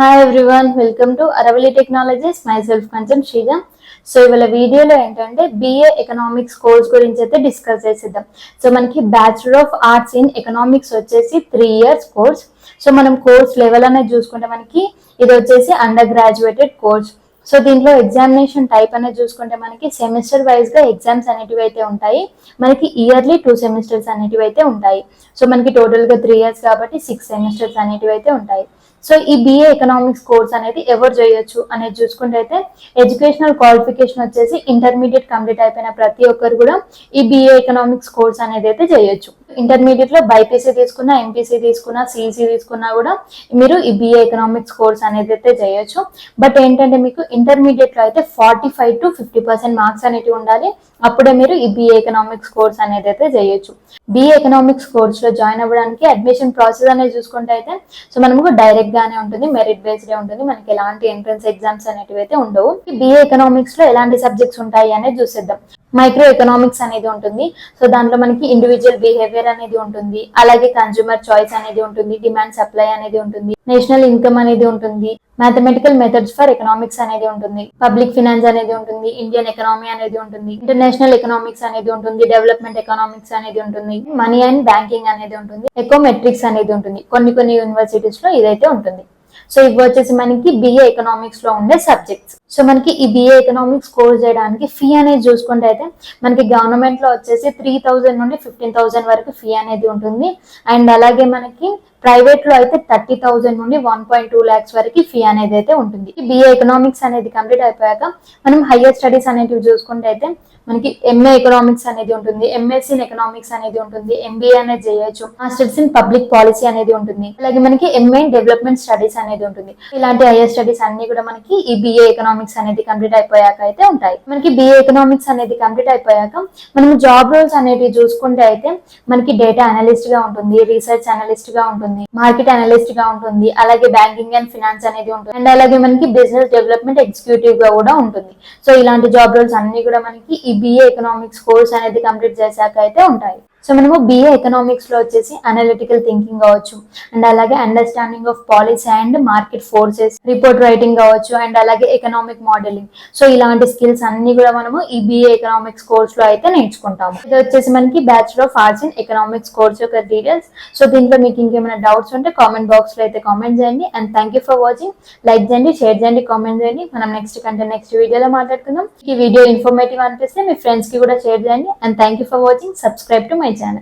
Hi everyone, welcome to Aravalli technologies. My self కొంచెం శ్రీగా. So ఇవాళ వీడియోలో ఏంటంటే బిఏ ఎకనామిక్స్ కోర్స్ గురించి అయితే డిస్కస్ చేసేద్దాం. సో మనకి bachelor of arts in economics వచ్చేసి 3 years కోర్స్. సో మనం కోర్స్ లెవెల్ అనేది చూసుకుంటే మనకి ఇది వచ్చేసి అండర్ గ్రాడ్యుయేటెడ్ కోర్స్. సో దీంట్లో ఎగ్జామినేషన్ టైప్ అనేది చూసుకుంటే మనకి సెమిస్టర్ వైజ్ గా ఎగ్జామ్స్ అనేటివి అయితే ఉంటాయి. మనకి ఇయర్లీ 2 సెమిస్టర్స్ అనేటివి అయితే ఉంటాయి. సో మనకి టోటల్ గా 3 years కాబట్టి 6 సెమిస్టర్స్ అనేటివి అయితే ఉంటాయి. సో ఈ బిఏ ఎకనామిక్స్ కోర్స్ అనేది ఎవరు చేయొచ్చు అనేది చూసుకుంటే అయితే ఎడ్యుకేషనల్ క్వాలిఫికేషన్ వచ్చేసి ఇంటర్మీడియట్ కంప్లీట్ అయిపోయిన ప్రతి ఒక్కరు కూడా ఈ బిఏ ఎకనామిక్స్ కోర్స్ అనేది అయితే చేయొచ్చు. ఇంటర్మీడియట్ లో బైపీసీ తీసుకున్నా, ఎంపీసీ తీసుకున్నా, సిఈసీ తీసుకున్నా కూడా మీరు ఈ బిఏ ఎకనామిక్స్ కోర్స్ అనేది అయితే చేయొచ్చు. బట్ ఏంటంటే మీకు ఇంటర్మీడియట్ లో అయితే 45 to 50% మార్క్స్ అనేవి ఉండాలి. అప్పుడే మీరు ఈ బిఏ ఎకనామిక్స్ కోర్స్ అనేది అయితే చేయొచ్చు. బిఏ ఎకనామిక్స్ కోర్స్ లో జాయిన్ అవ్వడానికి అడ్మిషన్ ప్రాసెస్ అనేది చూసుకుంటే అయితే సో మనకు డైరెక్ట్ గానే ఉంటుంది, మెరిట్ బేస్డ్ ఉంటుంది. మనకి ఎలాంటి ఎంట్రన్స్ ఎగ్జామ్స్ అనేటివి అయితే ఉండవు. బిఏ ఎకనామిక్స్ లో ఎలాంటి సబ్జెక్ట్స్ ఉంటాయి అనేది చూసేద్దాం. మైక్రో ఎకనామిక్స్ అనేది ఉంటుంది. సో దాంట్లో మనకి ఇండివిజువల్ బిహేవియర్ అనేది ఉంటుంది, అలాగే కన్స్యూమర్ చాయిస్ అనేది ఉంటుంది, డిమాండ్ సప్లై అనేది ఉంటుంది, నేషనల్ ఇన్కమ్ అనేది ఉంటుంది, మ్యాథమెటికల్ మెథడ్స్ ఫర్ ఎకనామిక్స్ అనేది ఉంటుంది, పబ్లిక్ ఫినాన్స్ అనేది ఉంటుంది, ఇండియన్ ఎకనామీ అనేది ఉంటుంది, ఇంటర్నేషనల్ ఎకనామిక్స్ అనేది ఉంటుంది, డెవలప్మెంట్ ఎకనామిక్స్ అనేది ఉంటుంది, మనీ అండ్ బ్యాంకింగ్ అనేది ఉంటుంది, ఎకోమెట్రిక్స్ అనేది ఉంటుంది. కొన్ని యూనివర్సిటీస్ లో ఇదైతే ఉంటుంది. సో ఇవి వచ్చేసి మనకి బిఏ ఎకనామిక్స్ లో ఉండే సబ్జెక్ట్స్. సో మనకి ఈ బిఏ ఎకనామిక్స్ కోర్స్ చేయడానికి ఫీ అనేది చూసుకుంటే అయితే మనకి గవర్నమెంట్ లో వచ్చేసి 3,000 నుండి 15,000 వరకు ఫీ అనేది ఉంటుంది. అండ్ అలాగే మనకి ప్రైవేట్ లో అయితే 30,000 నుండి 1.2 lakhs వరకు ఫీ అనేది అయితే ఉంటుంది. బిఏ ఎకనామిక్స్ అనేది కంప్లీట్ అయిపోయాక మనం హైయర్ స్టడీస్ అనేటివి చూసుకుంటే అయితే మనకి ఎంఏ ఎకనామిక్స్ అనేది ఉంటుంది, ఎంఎస్సీ ఇన్ ఎకనామిక్స్ అనేది ఉంటుంది, ఎంబీఏ అనేది చేయొచ్చు, మాస్టర్స్ ఇన్ పబ్లిక్ పాలసీ అనేది ఉంటుంది, అలాగే మనకి ఎంఏ డెవలప్మెంట్ స్టడీస్ అనేది ఉంటుంది. ఇలాంటి హైయర్ స్టడీస్ అన్ని కూడా మనకి ఈ బిఏ ఎకనామిక్స్ అనేది కంప్లీట్ అయిపోయాక అయితే ఉంటాయి. మనకి బిఏ ఎకనామిక్స్ అనేది కంప్లీట్ అయిపోయాక మనం జాబ్ రోల్స్ అనేవి చూసుకుంటే అయితే మనకి డేటా అనలిస్ట్ గా ఉంటుంది, రీసెర్చ్ అనలిస్ట్ గా ఉంటుంది, మార్కెట్ అనలిస్ట్ గా ఉంటుంది, అలాగే బ్యాంకింగ్ అండ్ ఫినాన్స్ అనేది ఉంటుంది, అండ్ అలాగే మనకి బిజినెస్ డెవలప్మెంట్ ఎగ్జిక్యూటివ్ గా కూడా ఉంటుంది. సో ఇలాంటి జాబ్ రోల్స్ అన్ని కూడా మనకి ఈ బిఏ ఎకనామిక్స్ కోర్స్ అనేది కంప్లీట్ చేశాక అయితే ఉంటాయి. సో మనము బిఏ ఎకనామిక్స్ లో వచ్చేసి అనలిటికల్ థింకింగ్ కావచ్చు, అండ్ అలాగే understanding of policy and market forces, report writing కావచ్చు, అండ్ అలాగే ఎకనామిక్ మోడలింగ్. సో ఇలాంటి స్కిల్స్ అన్ని కూడా మనము ఈ బిఏ ఎకనామిక్స్ కోర్స్ లో అయితే నేర్చుకుంటాము. ఇది వచ్చేసి మనకి bachelor of arts in economics course యొక్క డీటెయిల్స్. సో దీంట్లో మీకు ఇంకేమైనా డౌట్స్ ఉంటే కామెంట్ బాక్స్ లో అయితే కామెంట్ చేయండి. And thank you for watching. Like చేయండి, షేర్ చేయండి, కామెంట్ చేయండి. మనం నెక్స్ట్ వీడియోలో మాట్లాడుకుందాం. ఈ వీడియో ఇన్ఫర్మేటివ్ అనిపిస్తే మీ ఫ్రెండ్స్ కి కూడా షేర్ చేయండి. And thank you for watching. Subscribe to my channel.